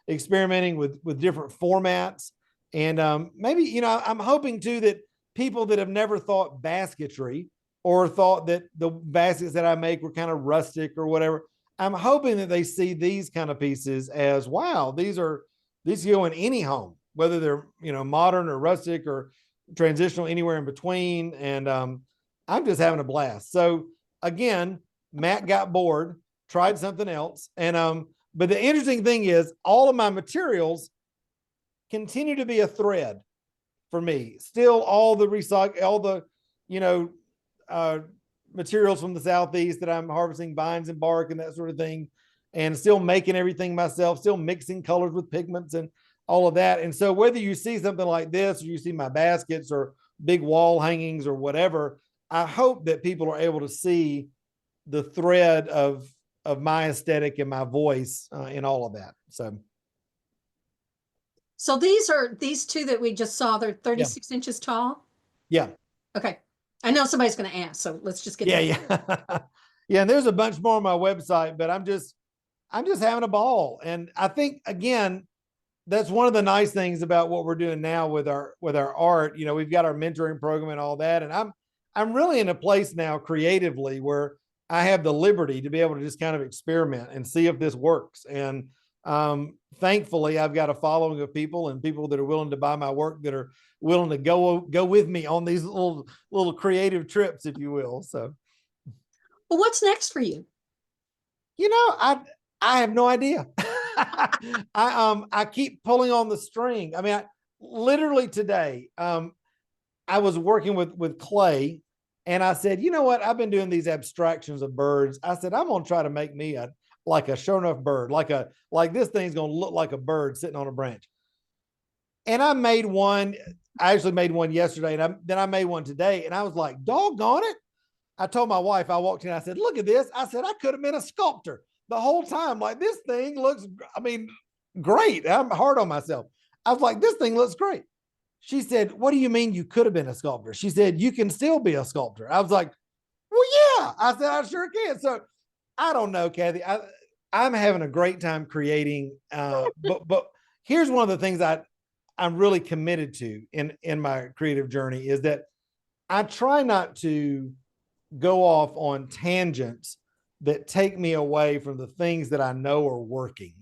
experimenting with different formats. And maybe, I'm hoping too that people that have never thought basketry, or thought that the baskets that I make were kind of rustic or whatever, I'm hoping that they see these kind of pieces as, wow, these go in any home, whether they're, modern or rustic or transitional, anywhere in between. And I'm just having a blast. So again, Matt got bored, tried something else. And but the interesting thing is, all of my materials continue to be a thread for me. Still, all the you know, uh, materials from the Southeast that I'm harvesting, vines and bark and that sort of thing, and still making everything myself, still mixing colors with pigments and all of that. And so whether you see something like this, or you see my baskets or big wall hangings or whatever, I hope that people are able to see the thread of my aesthetic and my voice in all of that. So these two that we just saw, they're yeah, 36 inches tall. yeah, Okay. I know somebody's going to ask, so let's just get yeah, to yeah. Yeah, and there's a bunch more on my website, but I'm just having a ball. And I think again, that's one of the nice things about what we're doing now with our art. You know, we've got our mentoring program and all that, and I'm really in a place now creatively where I have the liberty to be able to just kind of experiment and see if this works. And thankfully, I've got a following of people and people that are willing to buy my work, that are willing to go with me on these little creative trips, if you will. So, Well, what's next for you? you know, I have no idea. I keep pulling on the string. I mean, literally today, I was working with clay, and I said, you know what? I've been doing these abstractions of birds. I said, I'm gonna try to make me like a sure enough bird, like this thing's gonna look like a bird sitting on a branch. And I made one. I actually made one yesterday, and then I made one today, and I was like, doggone it. I told my wife, I walked in, I said, look at this. I said, I could have been a sculptor the whole time. Like, this thing looks, I mean, great. I'm hard on myself. I was like, this thing looks great. She said, what do you mean you could have been a sculptor? She said, you can still be a sculptor. I was like, well, yeah. I said, I sure can. So I don't know, Kathy. I'm having a great time creating. But here's one of the things I'm really committed to in my creative journey is that I try not to go off on tangents that take me away from the things that I know are working.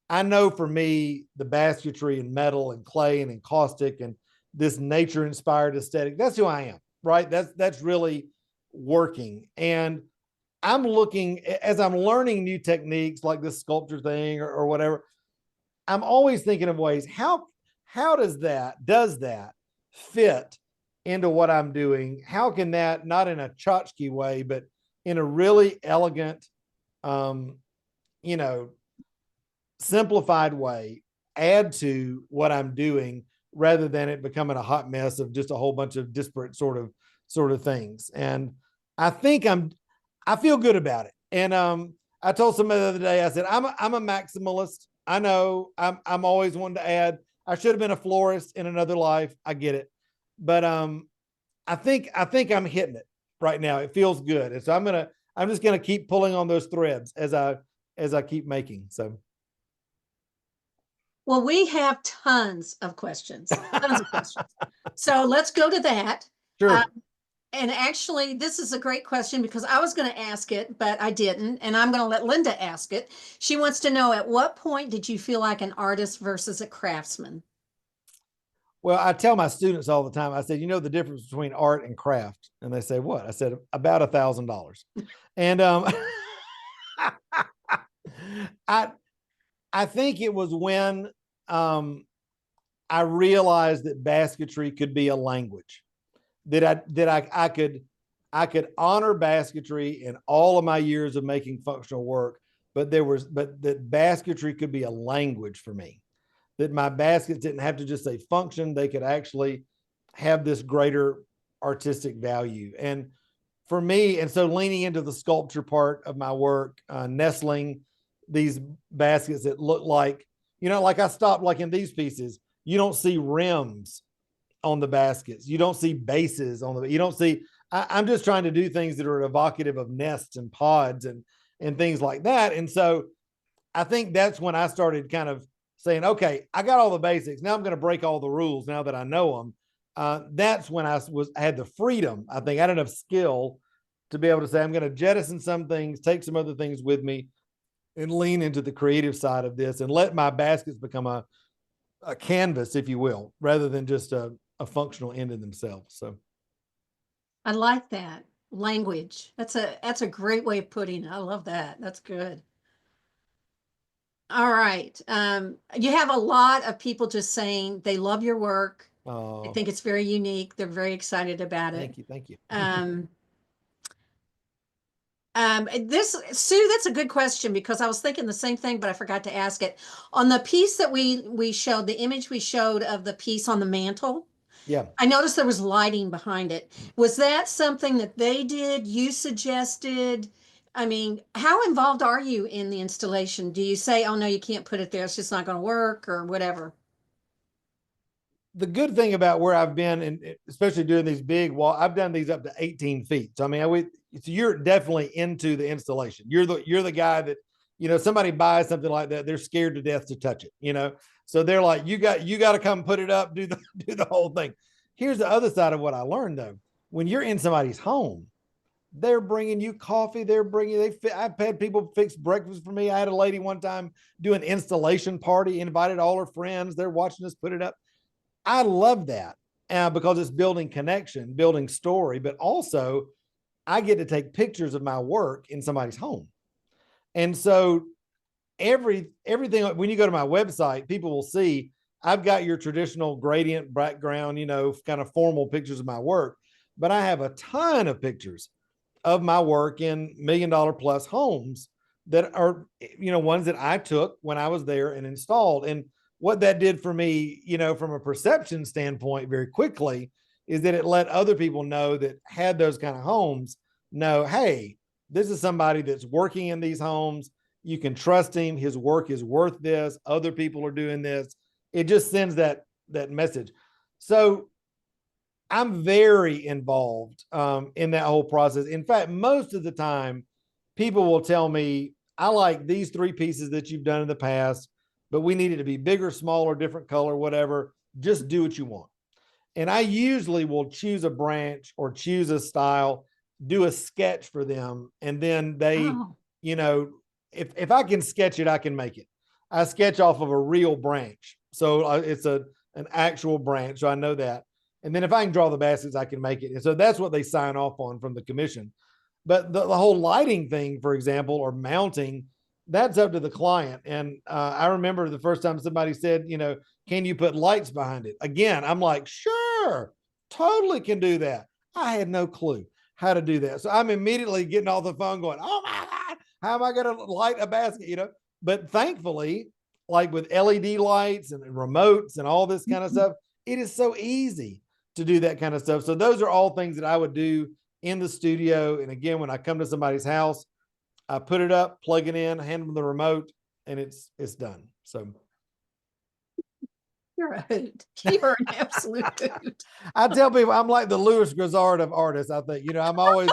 I know for me, the basketry and metal and clay and encaustic and this nature inspired aesthetic, that's who I am, right? That's really working. And I'm looking, as I'm learning new techniques like this sculpture thing or whatever, I'm always thinking of ways, how does that fit into what I'm doing? How can that, not in a tchotchke way, but in a really elegant, you know, simplified way, add to what I'm doing rather than it becoming a hot mess of just a whole bunch of disparate sort of things. And I think I feel good about it. And I told somebody the other day, I said, I'm a maximalist. I know I'm always wanting to add. I should have been a florist in another life. I get it. But I think I'm hitting it right now. It feels good. And so I'm just gonna keep pulling on those threads as I keep making. So Well, we have tons of questions. So let's go to that. sure. And actually, this is a great question because I was going to ask it, but I didn't. And I'm going to let Linda ask it. She wants to know, at what point did you feel like an artist versus a craftsman? Well, I tell my students all the time, I said, you know the difference between art and craft? And they say, what? I said, about $1,000. And I I think it was when I realized that basketry could be a language, I could honor basketry in all of my years of making functional work, but that basketry could be a language for me. That my baskets didn't have to just say function; they could actually have this greater artistic value. And for me, and so leaning into the sculpture part of my work, nestling these baskets that look like, you know, like I stopped, like in these pieces, you don't see rims on the baskets. You don't see bases on you don't see, I'm just trying to do things that are evocative of nests and pods and things like that. And so I think that's when I started kind of saying, okay, I got all the basics. Now I'm going to break all the rules now that I know them. That's when I had the freedom. I think I had enough skill to be able to say, I'm going to jettison some things, take some other things with me, and lean into the creative side of this and let my baskets become a canvas, if you will, rather than just a functional end in themselves. So I like that language. That's a great way of putting it. I love that. That's good. All right. You have a lot of people just saying they love your work. I Oh, think it's very unique. They're very excited about it. thank you. Thank you. Um, this Sue, that's a good question because I was thinking the same thing, but I forgot to ask it. On the piece that we showed, the image we showed of the piece on the mantle, Yeah. I noticed there was lighting behind it. Was that something that they did? You suggested? I mean, how involved are you in the installation? Do you say, "Oh no, you can't put it there; it's just not going to work," or whatever? The good thing about where I've been, and especially doing these big wall, I've done these up to 18 feet. So I mean, so you're definitely into the installation. You're the guy that, somebody buys something like that, they're scared to death to touch it. So they're like, you got to come put it up, do the do the whole thing. Here's the other side of what I learned though. When you're in somebody's home, they're bringing you coffee. I've had people fix breakfast for me. I had a lady one time do an installation party, invited all her friends. They're watching us put it up. I love that because it's building connection, building story, but also I get to take pictures of my work in somebody's home. And so everything, when you go to my website, people will see I've got your traditional gradient background, kind of formal pictures of my work, but I have a ton of pictures of my work in $1 million plus homes that are, ones that I took when I was there and installed. And what that did for me, from a perception standpoint, very quickly, is that it let other people know that had those kind of homes know, hey, this is somebody that's working in these homes. You can trust him. His work is worth this. Other people are doing this. It just sends that message. So I'm very involved in that whole process. In fact, most of the time, people will tell me, I like these 3 pieces that you've done in the past, but we need it to be bigger, smaller, different color, whatever. Just do what you want. And I usually will choose a branch or choose a style, do a sketch for them. And then they, Oh, you know, if I can sketch it, I can make it. I sketch off of a real branch. So it's an actual branch. So I know that. And then if I can draw the baskets, I can make it. And so that's what they sign off on from the commission. But the whole lighting thing, for example, or mounting, that's up to the client. And I remember the first time somebody said, can you put lights behind it? Again, I'm like, sure, totally can do that. I had no clue how to do that. So I'm immediately getting off the phone going, oh my God, how am I going to light a basket? But thankfully, like with LED lights and remotes and all this kind of stuff, it is so easy to do that kind of stuff. So those are all things that I would do in the studio. And again, when I come to somebody's house, I put it up, plug it in, hand them the remote, and it's done. So you're a hoot. You're an absolute hoot. I tell people I'm like the Louis Grizzard of artists. I think, I'm always.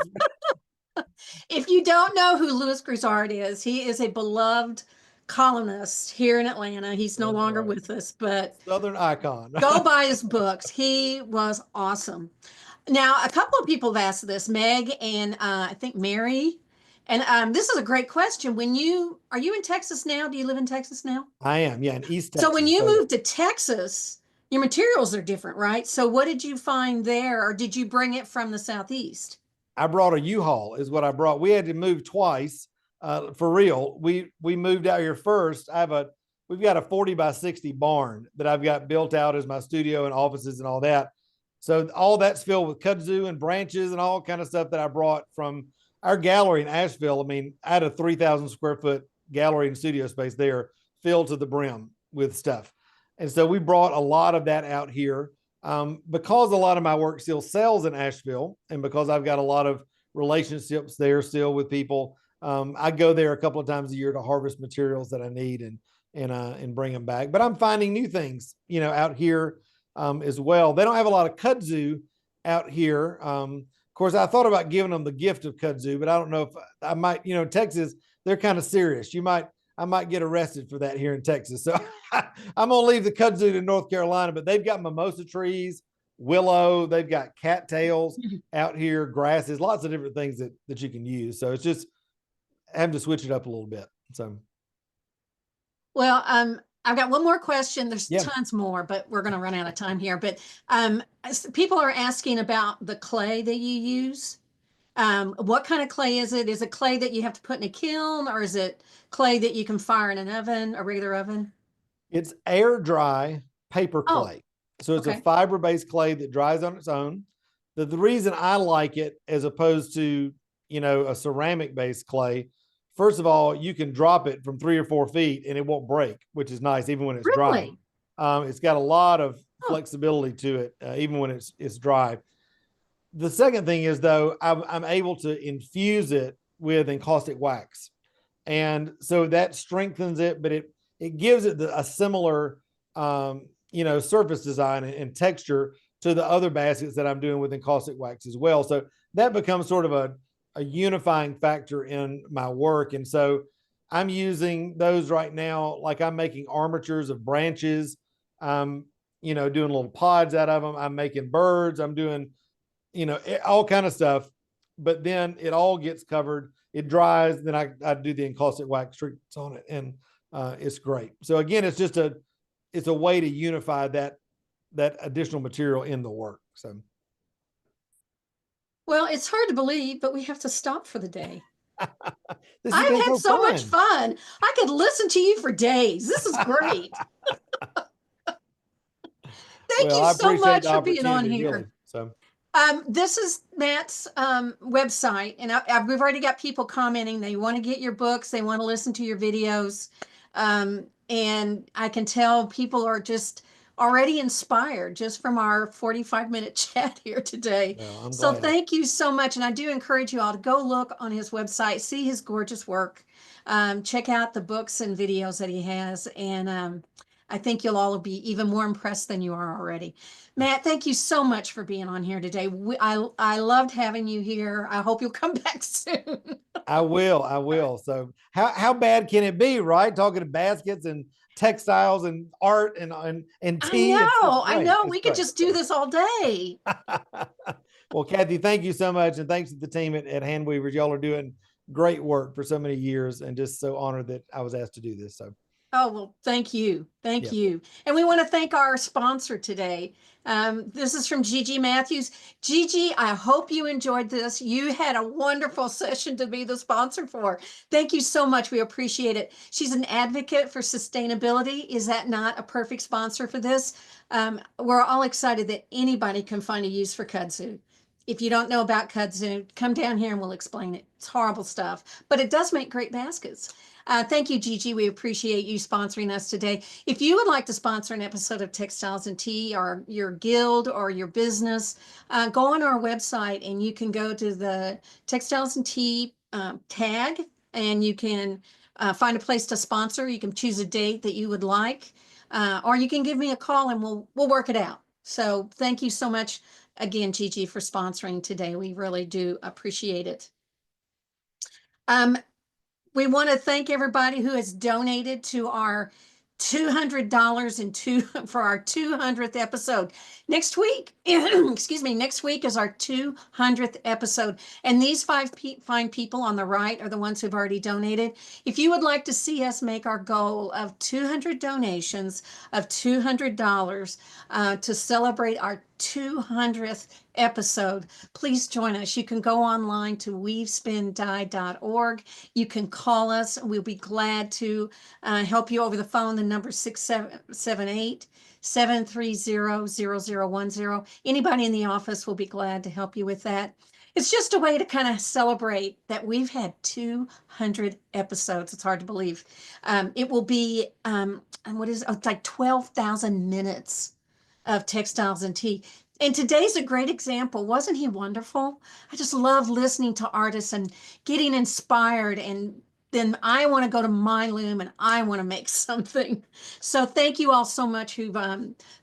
If you don't know who Louis Grizzard is, he is a beloved columnist here in Atlanta. He's no That's longer right. with us, but Southern icon. go buy his books. He was awesome. Now, a couple of people have asked this, Meg and I think Mary. And this is a great question. Are you in Texas now? Do you live in Texas now? I am, yeah, in East So when Texas. you So moved to Texas, your materials are different, right? So what did you find there, or did you bring it from the Southeast? I brought a U-Haul is what I brought. We had to move twice, for real. We moved out here first. We've got a 40 by 60 barn that I've got built out as my studio and offices and all that. So all that's filled with kudzu and branches and all kind of stuff that I brought from our gallery in Asheville. I mean, I had a 3,000 square foot gallery and studio space there filled to the brim with stuff. And so we brought a lot of that out here. Because a lot of my work still sells in Asheville, and because I've got a lot of relationships there still with people, I go there a couple of times a year to harvest materials that I need and bring them back. But I'm finding new things, out here as well. They don't have a lot of kudzu out here. Of course, I thought about giving them the gift of kudzu, but I don't know if I might. Texas, they're kind of serious. I might get arrested for that here in Texas. So I'm gonna leave the kudzu to North Carolina, but they've got mimosa trees, willow, they've got cattails out here, grasses, lots of different things that you can use. So it's just having to switch it up a little bit. So Well, I've got one more question. There's yeah. tons more, but we're going to run out of time here. But people are asking about the clay that you use. What kind of clay is it? Is it clay that you have to put in a kiln, or is it clay that you can fire in an oven, a regular oven? It's air dry paper Oh, clay. So it's a Okay. fiber-based clay that dries on its own. The reason I like it as opposed to, a ceramic-based clay, first of all, you can drop it from 3 or 4 feet and it won't break, which is nice even when it's dry. Really? It's got a lot of Oh, flexibility to it, even when it's dry. The second thing is though, I'm able to infuse it with encaustic wax, and so that strengthens it, but it gives it a similar surface design and texture to the other baskets that I'm doing with encaustic wax as well. So that becomes sort of a unifying factor in my work. And so I'm using those right now, like I'm making armatures of branches. I'm doing little pods out of them. I'm making birds. I'm doing all kind of stuff. But then it all gets covered. It dries. Then I do the encaustic wax treatments on it, and it's great. So again, it's a way to unify that additional material in the work. So well, it's hard to believe, but we have to stop for the day. this has I've been had so so much fun. fun. I could listen to you for days. This is great. Thank Well, you I so appreciate much the for being on opportunity, really. here. So This is Matt's website, and we've already got people commenting. They want to get your books, they want to listen to your videos. And I can tell people are just already inspired just from our 45-minute chat here today. well, I'm So glad. thank you so much. And I do encourage you all to go look on his website, see his gorgeous work, check out the books and videos that he has. And I think you'll all be even more impressed than you are already. Matt, thank you so much for being on here today. I loved having you here. I hope you'll come back soon. I will. I will. So how bad can it be, right? Talking to baskets and textiles and art and tea. It's I great. know. It's We could great. just do this all day. Well, Kathy, thank you so much. And thanks to the team at Handweavers. Y'all are doing great work for so many years, and just so honored that I was asked to do this. So, Oh, well, thank you. Thank yeah. you. And we want to thank our sponsor today. This is from Gigi Matthews. Gigi, I hope you enjoyed this. You had a wonderful session to be the sponsor for. Thank you so much. We appreciate it. She's an advocate for sustainability. Is that not a perfect sponsor for this? We're all excited that anybody can find a use for kudzu. If you don't know about kudzu, come down here and we'll explain it. It's horrible stuff, but it does make great baskets. Thank you, Gigi. We appreciate you sponsoring us today. If you would like to sponsor an episode of Textiles and Tea, or your guild or your business, go on our website and you can go to the Textiles and Tea tag, and you can find a place to sponsor. You can choose a date that you would like, or you can give me a call and we'll work it out. So thank you so much again, Gigi, for sponsoring today. We really do appreciate it. Um, we want to thank everybody who has donated to our $200 for our 200th episode. Next week, excuse me, next week is our 200th episode. And these fine people on the right are the ones who've already donated. If you would like to see us make our goal of 200 donations of $200 to celebrate our 200th episode, please join us. You can go online to weavespindye.org. You can call us. We'll be glad to help you over the phone. The number 678-730-0010. Anybody in the office will be glad to help you with that. It's just a way to kind of celebrate that we've had 200 episodes. It's hard to believe. It will be, what is it? Oh, it's like 12,000 minutes of Textiles and Tea. And today's a great example. Wasn't he wonderful? I just love listening to artists and getting inspired, and then I want to go to my loom and I want to make something. So thank you all so much who've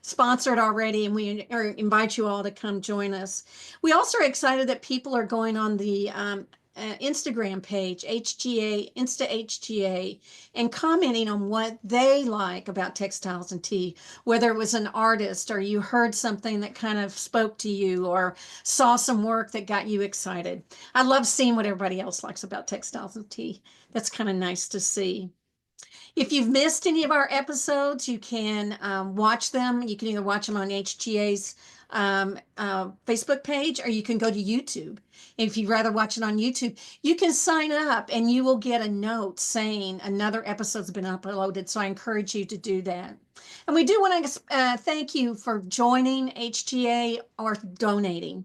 sponsored already, and we invite you all to come join us. We also are excited that people are going on the Instagram page, HGA, Insta HGA, and commenting on what they like about Textiles and Tea, whether it was an artist or you heard something that kind of spoke to you or saw some work that got you excited. I love seeing what everybody else likes about Textiles and Tea. That's kind of nice to see. If you've missed any of our episodes, you can watch them. You can either watch them on HGA's Facebook page, or you can go to YouTube. If you'd rather watch it on YouTube, you can sign up and you will get a note saying another episode's been uploaded. So I encourage you to do that. And we do want to thank you for joining HGA or donating.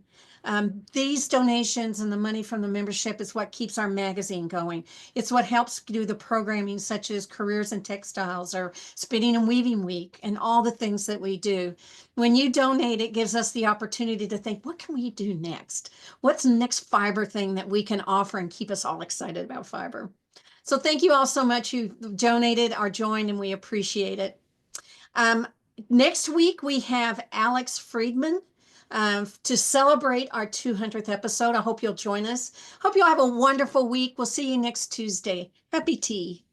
These donations and the money from the membership is what keeps our magazine going. It's what helps do the programming such as Careers in Textiles or Spinning and Weaving Week and all the things that we do. When you donate, it gives us the opportunity to think, what can we do next? What's the next fiber thing that we can offer and keep us all excited about fiber? So thank you all so much who donated or joined, and we appreciate it. Next week, we have Alex Friedman to celebrate our 200th episode. I hope you'll join us. Hope you'll have a wonderful week. We'll see you next Tuesday. Happy tea.